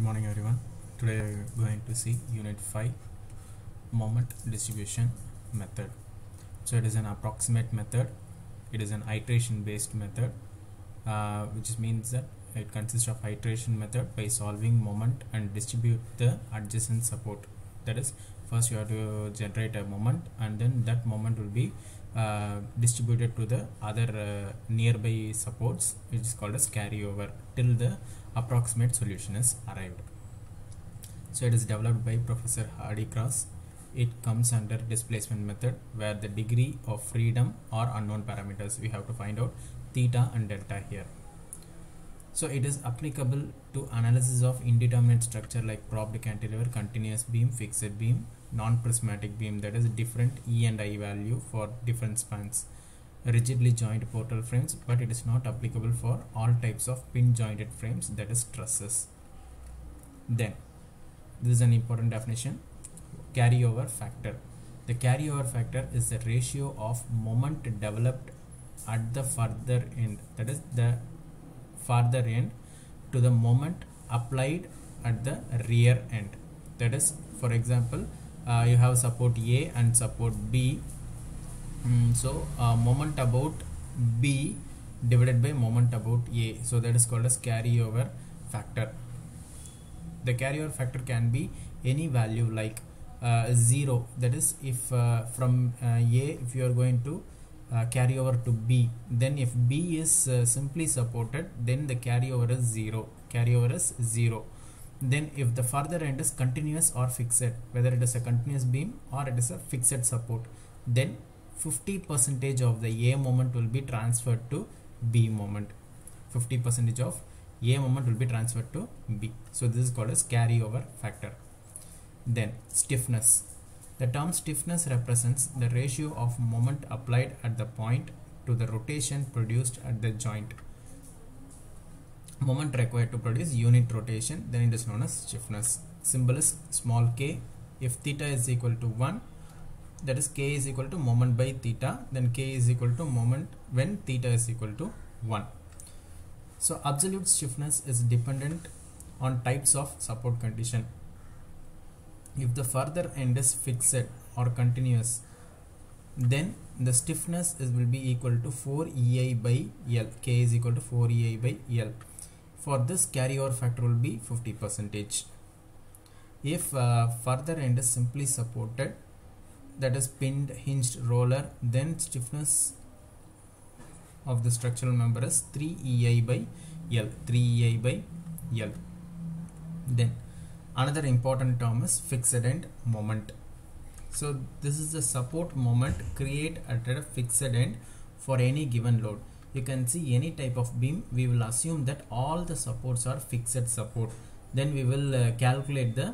morning everyone. Today we are going to see unit 5 moment distribution method. So it is an approximate method. It is an iteration based method, which means that it consists of iteration method by solving moment and distribute the adjacent support. That is, first you have to generate a moment and then that moment will be distributed to the other nearby supports, which is called as carryover, till the approximate solution is arrived. So it is developed by Professor Hardy-Cross. It comes under displacement method, where the degree of freedom or unknown parameters we have to find out theta and delta here. So it is applicable to analysis of indeterminate structure like propped cantilever, continuous beam, fixed beam, non-prismatic beam, that is different E and I value for different spans, rigidly joined portal frames, but it is not applicable for all types of pin jointed frames, that is trusses. Then this is an important definition: carryover factor. The carryover factor is the ratio of moment developed at the further end, that is the farther end, to the moment applied at the rear end. That is, for example, you have support A and support B. So moment about B divided by moment about A, so that is called as carryover factor. The carryover factor can be any value like 0, that is if from A, if you are going to carry over to B, then if B is simply supported, then the carryover is 0. Then if the further end is continuous or fixed, whether it is a continuous beam or it is a fixed support, then 50% of the A moment will be transferred to B moment. 50% of A moment will be transferred to B. So this is called as carryover factor. Then stiffness. The term stiffness represents the ratio of moment applied at the point to the rotation produced at the joint. Moment required to produce unit rotation, then it is known as stiffness. Symbol is small k. If theta is equal to 1, that is k is equal to moment by theta, then k is equal to moment when theta is equal to 1. So absolute stiffness is dependent on types of support condition. If the further end is fixed or continuous, then the stiffness will be equal to 4EI by L. K is equal to 4EI by L. For this, carryover factor will be 50%. If further end is simply supported, that is pinned, hinged, roller, then stiffness of the structural member is 3EI by L. 3EI by L. Then another important term is fixed end moment. So this is the support moment created at a fixed end for any given load. You can see any type of beam, we will assume that all the supports are fixed support. Then we will calculate the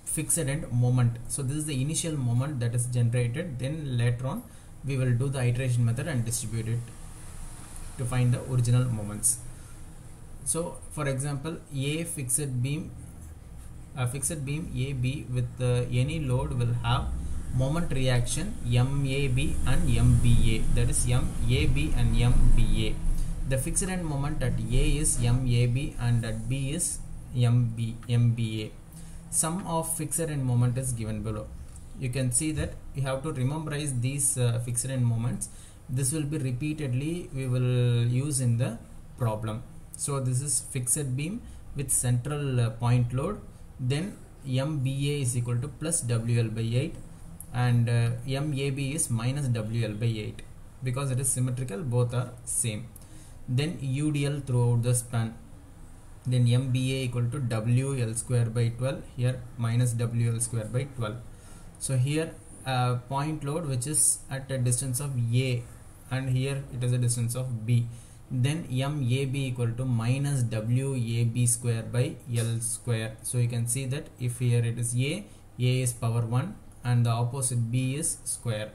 fixed end moment. So this is the initial moment that is generated. Then later on we will do the iteration method and distribute it to find the original moments. So for example, A fixed beam AB with any load will have moment reaction MAB and MBA, that is MAB and MBA. The fixed end moment at A is MAB and at B is MBA. Sum of fixed end moment is given below. You can see that you have to memorize these fixed end moments. This will be repeatedly we will use in the problem. So this is fixed beam with central point load, then MBA is equal to plus WL by 8 and MAB is minus WL by 8. Because it is symmetrical, both are same. Then UDL throughout the span, then MBA equal to WL square by 12, here minus WL square by 12. So here point load which is at a distance of A and here it is a distance of B, then MAB equal to minus WAB square by L square. So you can see that if here it is A is power 1 and the opposite B is square.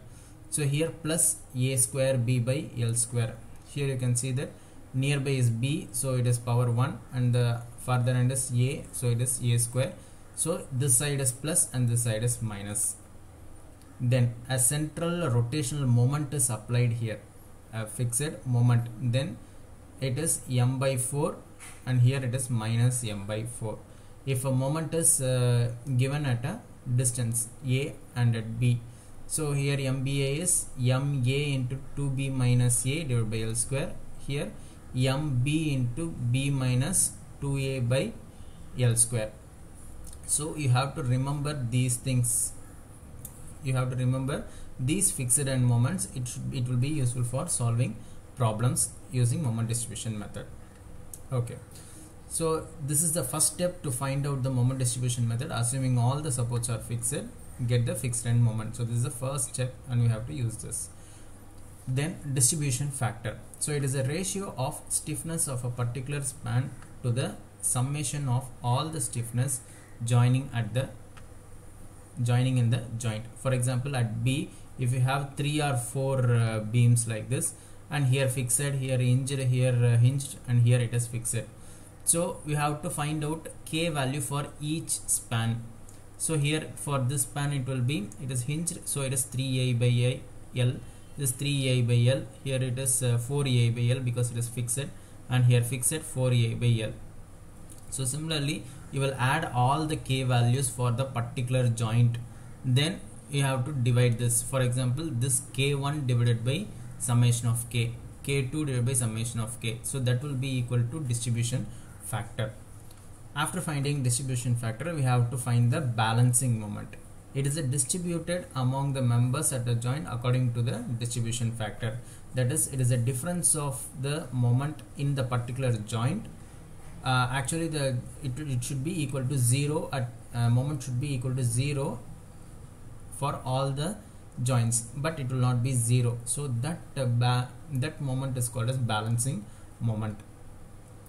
So here plus A square B by L square. Here you can see that nearby is B, so it is power 1 and the further end is A, so it is A square. So this side is plus and this side is minus. Then a central rotational moment is applied here, a fixed moment, then it is m by 4 and here it is minus m by 4. If a moment is given at a distance a and at b, so here MBA is MA into 2B minus A divided by L square. Here MB into B minus 2A by L square. So you have to remember these things. You have to remember these fixed end moments. It will be useful for solving problems using moment distribution method. Okay. So this is the first step to find out the moment distribution method. Assuming all the supports are fixed, get the fixed end moment. So this is the first step and we have to use this. Then distribution factor. So it is a ratio of stiffness of a particular span to the summation of all the stiffness joining in the joint. For example, at B, if you have 3 or 4 beams like this, and here fixed, here hinged, here hinged, and here it is fixed. So we have to find out K value for each span. So here for this span it is hinged, so it is 3A by L. This 3A by L. Here it is 4A by L because it is fixed, and here fixed 4A by L. So similarly, you will add all the K values for the particular joint. Then you have to divide this. For example, this K1 divided by summation of K, K2 divided by summation of K. So that will be equal to distribution factor. After finding distribution factor, we have to find the balancing moment. It is distributed among the members at the joint according to the distribution factor. That is, it is a difference of the moment in the particular joint. Actually, it should be equal to 0 at moment should be equal to 0 for all the joints, but it will not be 0. So that moment is called as balancing moment.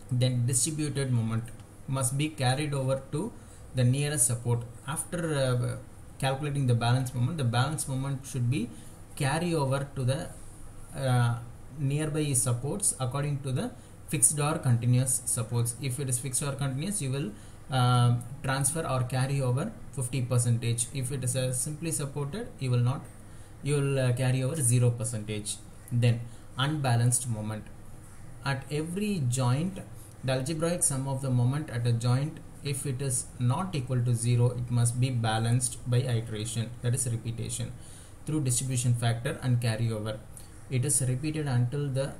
Then distributed moment must be carried over to the nearest support. After calculating the balance moment should be carry over to the nearby supports according to the fixed or continuous supports. If it is fixed or continuous, you will transfer or carry over 50%. If it is simply supported, you will carry over 0%. Then unbalanced moment. At every joint, the algebraic sum of the moment at a joint, if it is not equal to 0, it must be balanced by iteration, that is repetition, through distribution factor and carryover. It is repeated until the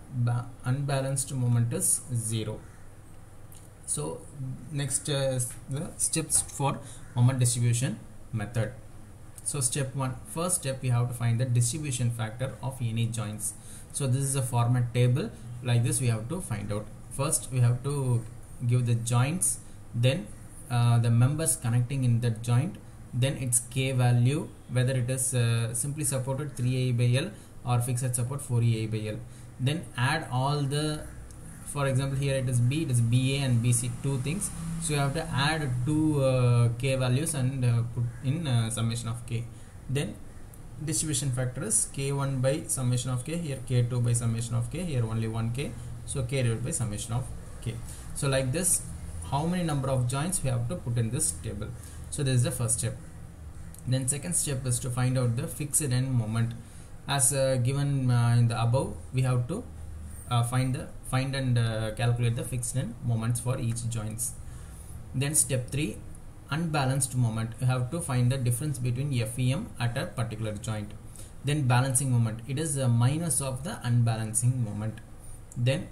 unbalanced moment is 0. So next is the steps for moment distribution method. So step 1, first step, we have to find the distribution factor of any joints. So this is a format table. Like this we have to find out. First we have to give the joints, then the members connecting in that joint, then its K value, whether it is simply supported 3A by L or fixed support 4A by L. Then add all the, for example here it is B, it is BA and BC, two things. So you have to add two K values and put in summation of K. Then distribution factor is K1 by summation of K, here K2 by summation of K, here only 1K, so K divided by summation of K. So like this, how many number of joints we have to put in this table. So this is the first step. Then second step is to find out the fixed end moment. As given in the above, we have to find and calculate the fixed end moments for each joints. Then step 3, unbalanced moment. You have to find the difference between FEM at a particular joint. Then balancing moment. It is a minus of the unbalancing moment. Then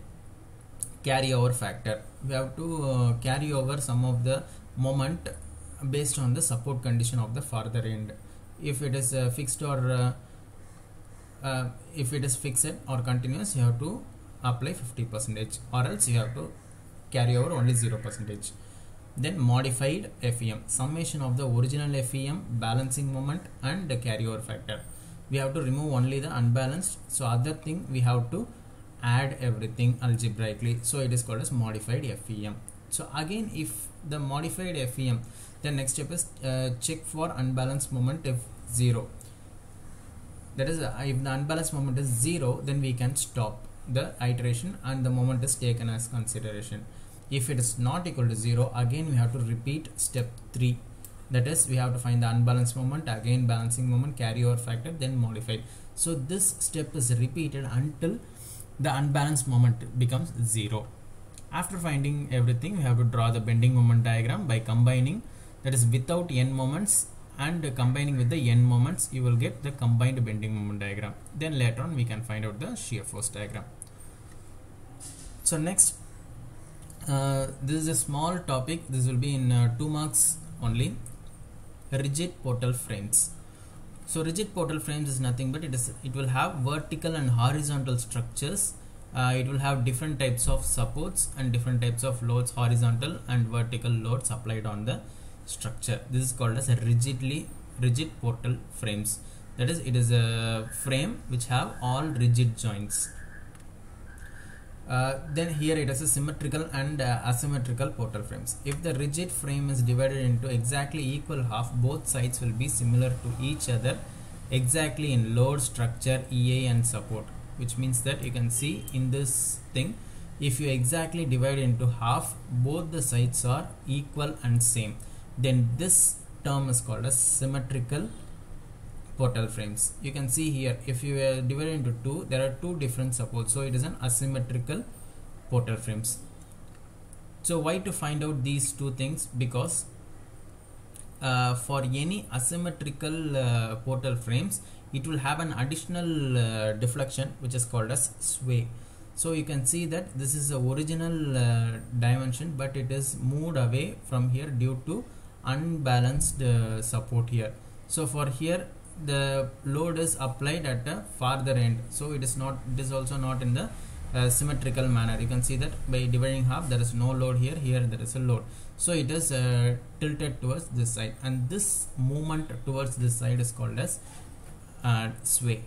carryover factor. We have to carry over some of the moment based on the support condition of the farther end. If it is fixed or if it is fixed or continuous, you have to apply 50%, or else you have to carry over only 0%. Then modified FEM, summation of the original FEM, balancing moment and the carryover factor. We have to remove only the unbalanced, so other thing we have to add everything algebraically, so it is called as modified FEM. So again, if the modified FEM, the next step is check for unbalanced moment if 0. That is, if the unbalanced moment is 0, then we can stop the iteration and the moment is taken as consideration. If it is not equal to 0, again we have to repeat step 3. That is, we have to find the unbalanced moment, again balancing moment, carryover factor, then modified. So this step is repeated until the unbalanced moment becomes 0. After finding everything, we have to draw the bending moment diagram by combining, that is without n moments, and combining with the n moments, you will get the combined bending moment diagram. Then later on we can find out the shear force diagram. So next, this is a small topic. This will be in 2 marks only. Rigid portal frames. So rigid portal frames is nothing but it will have vertical and horizontal structures. It will have different types of supports and different types of loads, horizontal and vertical loads applied on the structure. This is called as a rigid portal frames. That is, it is a frame which have all rigid joints. Then here it is a symmetrical and asymmetrical portal frames. If the rigid frame is divided into exactly equal half, both sides will be similar to each other exactly in load, structure, EA and support, which means that you can see in this thing, if you exactly divide into half, both the sides are equal and same, then this term is called as symmetrical portal frames. You can see here, if you divide into 2, there are 2 different supports, so it is an asymmetrical portal frames. So why to find out these 2 things? Because for any asymmetrical portal frames, it will have an additional deflection which is called as sway. So you can see that this is the original dimension, but it is moved away from here due to unbalanced support here. So for here, the load is applied at a farther end, so it is also not in the symmetrical manner. You can see that by dividing half, there is no load here, here there is a load, so it is tilted towards this side, and this movement towards this side is called as sway.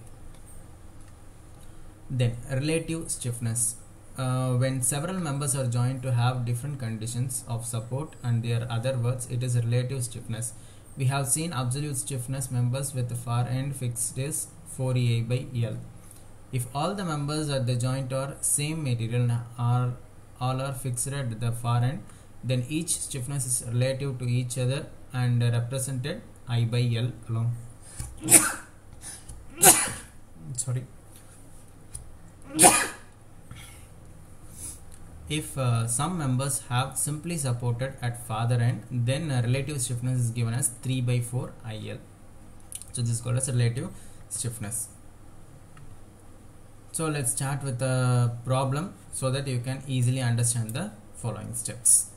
Then relative stiffness. When several members are joined to have different conditions of support and their other words, it is relative stiffness. We have seen absolute stiffness members with the far end fixed is 4EI by L. If all the members at the joint are same material all are fixed at the far end, then each stiffness is relative to each other and represented I by L alone. Sorry. If some members have simply supported at farther end, then relative stiffness is given as 3 by 4 IL. So this is called as relative stiffness. So let's start with the problem so that you can easily understand the following steps.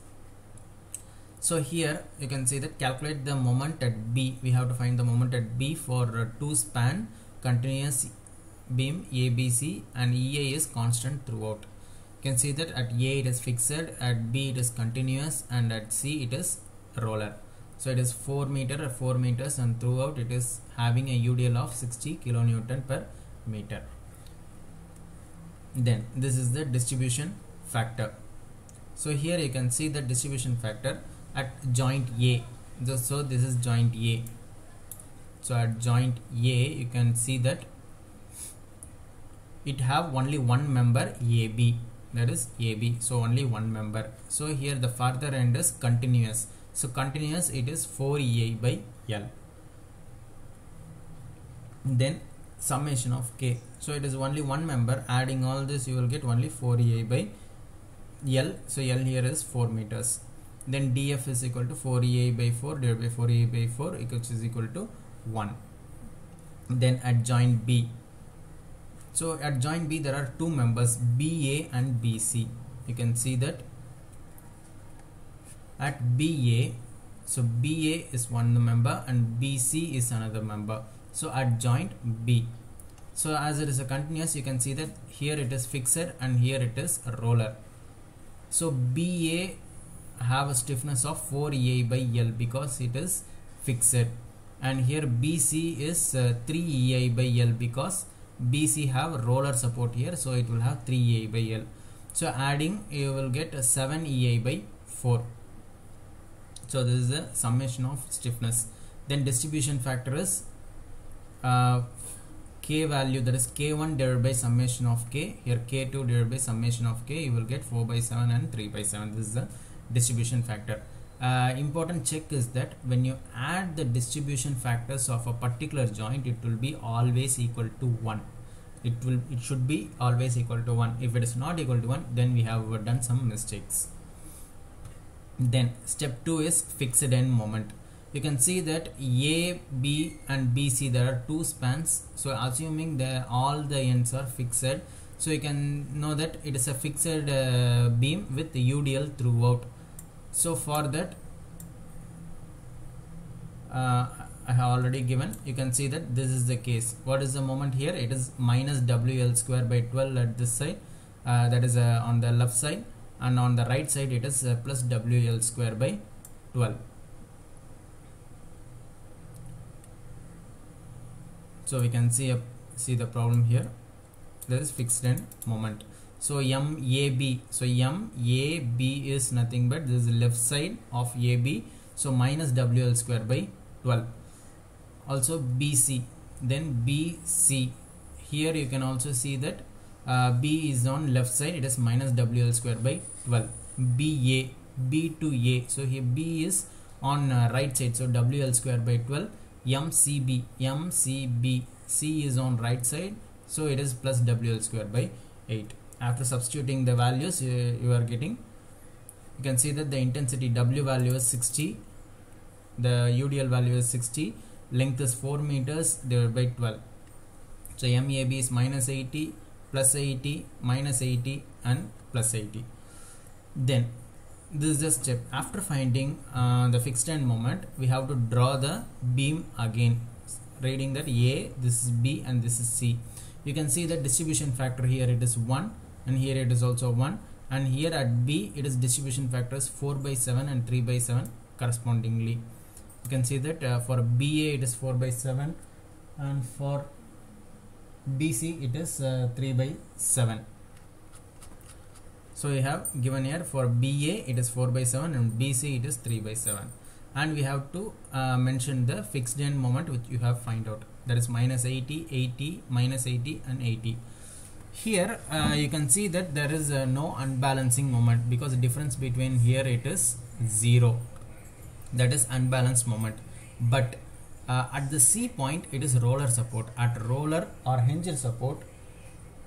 So here you can see that calculate the moment at B. We have to find the moment at B for 2 span continuous beam ABC, and EA is constant throughout. You can see that at A it is fixed, at B it is continuous, and at C it is roller. So it is 4 meters, and throughout it is having a UDL of 60 kilonewton per meter. Then this is the distribution factor. So here you can see the distribution factor at joint A. So this is joint A. So at joint A you can see that it have only one member AB, that is AB, so only one member. So here the farther end is continuous, so continuous it is 4EA by L. Then summation of K, so it is only one member, adding all this you will get only 4EA by L, so L here is 4 meters. Then DF is equal to 4EA by 4 divided by 4EA by 4, which is equal to 1. Then at joint B, so at joint B there are 2 members, BA and BC. You can see that at BA, so BA is one member and BC is another member. So at joint B, so as it is a continuous, you can see that here it is fixed and here it is a roller. So BA have a stiffness of 4EA by L because it is fixed, and here BC is 3EA by L because BC have roller support here, so it will have 3EA by L. So adding you will get 7EA by 4. So this is the summation of stiffness. Then distribution factor is K value, that is K1 divided by summation of K. Here K2 divided by summation of K, you will get 4 by 7 and 3 by 7. This is the distribution factor. Important check is that when you add the distribution factors of a particular joint, it will be always equal to 1. it should be always equal to 1. If it is not equal to 1, then we have done some mistakes. Then step 2 is fixed end moment. You can see that A, B and BC, there are two spans. So assuming that all the ends are fixed, so you can know that it is a fixed beam with UDL throughout. So for that I have already given, you can see that this is the case. What is the moment here? It is minus WL square by 12 at this side, that is on the left side, and on the right side it is plus WL square by 12. So we can see the problem here. There is fixed end moment. So MAB, so MAB is nothing but this is left side of AB, so minus WL square by 12. Also BC, then BC, here you can also see that B is on left side, it is minus WL square by 12. BA, B to A, so here B is on right side, so WL square by 12. MCB, C is on right side, so it is plus WL square by 8. After substituting the values, you are getting, you can see that the intensity W value is 60, the UDL value is 60, length is 4 meters divided by 12. So MAB is minus 80, plus 80, minus 80 and plus 80. Then this is the step. After finding the fixed end moment, we have to draw the beam again, reading that A, this is B and this is C. You can see the distribution factor here, it is 1, and here it is also 1, and here at B it is distribution factors 4 by 7 and 3 by 7 correspondingly. You can see that for BA it is 4 by 7 and for BC it is 3 by 7. So we have given here for BA it is 4 by 7 and BC it is 3 by 7, and we have to mention the fixed end moment which you have find out, that is minus 80, 80, minus 80 and 80. Here you can see that there is no unbalancing moment, because the difference between here it is 0, that is unbalanced moment. But at the C point it is roller support. At roller or hinge support,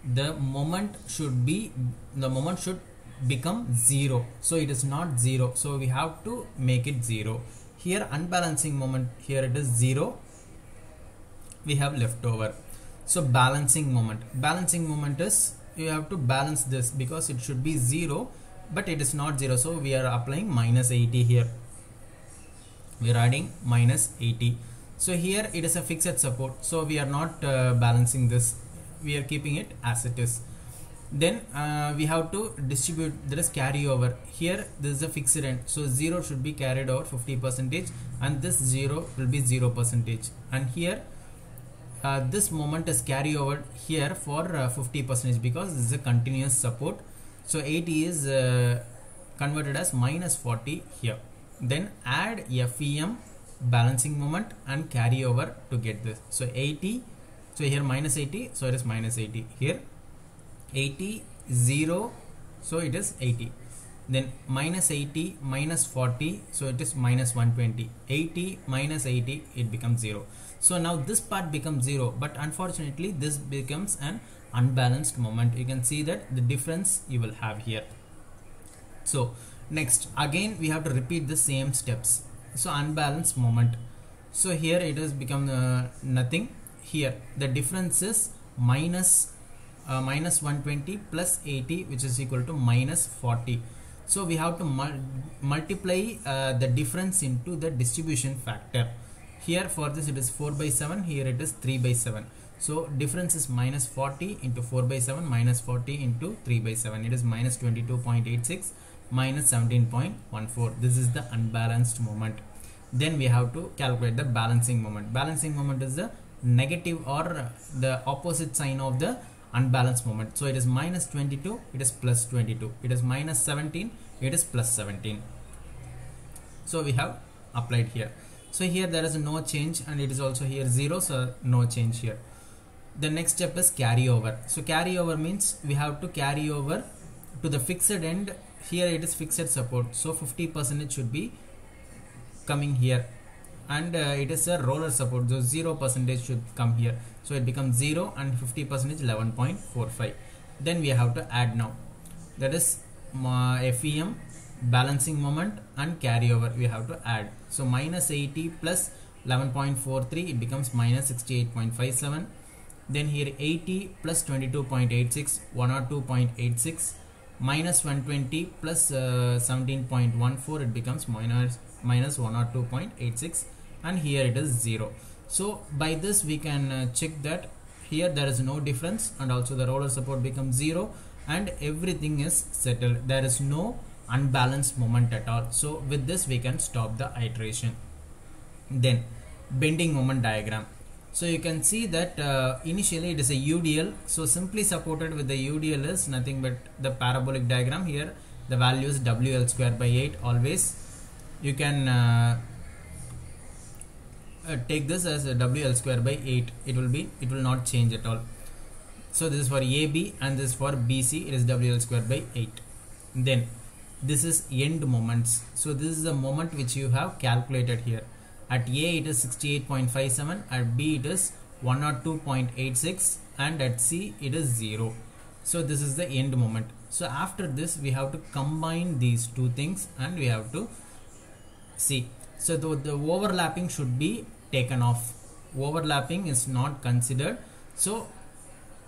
the moment should become 0, so it is not 0, so we have to make it 0. Here unbalancing moment, here it is 0, we have left over. So balancing moment is, you have to balance this because it should be 0 but it is not 0, so we are applying minus 80 here, we are adding minus 80. So here it is a fixed support, so we are not balancing this, we are keeping it as it is. Then we have to distribute, there is carryover. Here this is a fixed end, so 0 should be carried over 50%, and this 0 will be 0%, and here this moment is carry over here for 50% because this is a continuous support. So 80 is converted as minus 40 here. Then add FEM, balancing moment, and carry over to get this. So 80, so here minus 80, so it is minus 80 here. 80, 0, so it is 80. Then minus 80, minus 40, so it is minus 120. 80 minus 80, it becomes 0. So now this part becomes 0, but unfortunately this becomes an unbalanced moment. You can see that the difference you will have here. So next again we have to repeat the same steps. So unbalanced moment, so here it has become nothing. Here the difference is minus 120 plus 80, which is equal to minus 40. So we have to multiply the difference into the distribution factor. Here for this it is 4 by 7, here it is 3 by 7. So difference is minus 40 into 4 by 7 minus 40 into 3 by 7. It is minus 22.86 minus 17.14. This is the unbalanced moment. Then we have to calculate the balancing moment. Balancing moment is the negative or the opposite sign of the unbalanced moment. So it is minus 22, it is plus 22. It is minus 17, it is plus 17. So we have applied here. So here there is no change, and it is also here 0, so no change here. The next step is carryover. So carryover means we have to carry over to the fixed end. Here it is fixed support, so 50% should be coming here, and it is a roller support, so 0% should come here, so it becomes 0 and 50% 11.45. then we have to add now, that is FEM, balancing moment and carryover we have to add. So minus 80 plus 11.43, it becomes minus 68.57. then here 80 plus 22.86, 102.86, minus 120 plus 17.14, it becomes minus 102.86, and here it is 0. So by this we can check that here there is no difference, and also the roller support becomes 0 and everything is settled. There is no unbalanced moment at all. So with this we can stop the iteration. Then bending moment diagram. So you can see that initially it is a UDL, so simply supported with the UDL is nothing but the parabolic diagram. Here the value is WL square by 8 always. You can take this as a WL square by 8, it will not change at all. So this is for AB and this is for BC, it is WL square by 8. Then this is end moments. So this is the moment which you have calculated here. At A it is 68.57, at B it is 102.86, and at C it is 0. So this is the end moment. So after this we have to combine these two things and we have to see. So the overlapping should be taken off. Overlapping is not considered. So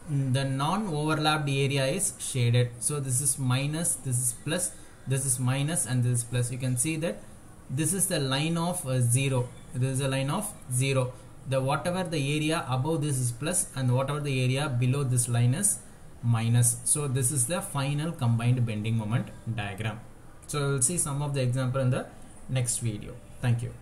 the non-overlapped area is shaded. So this is minus, this is plus, this is minus, and this is plus. You can see that this is the line of 0. This is a line of 0. The whatever the area above this is plus, and whatever the area below this line is minus. So this is the final combined bending moment diagram. So we'll see some of the example in the next video. Thank you.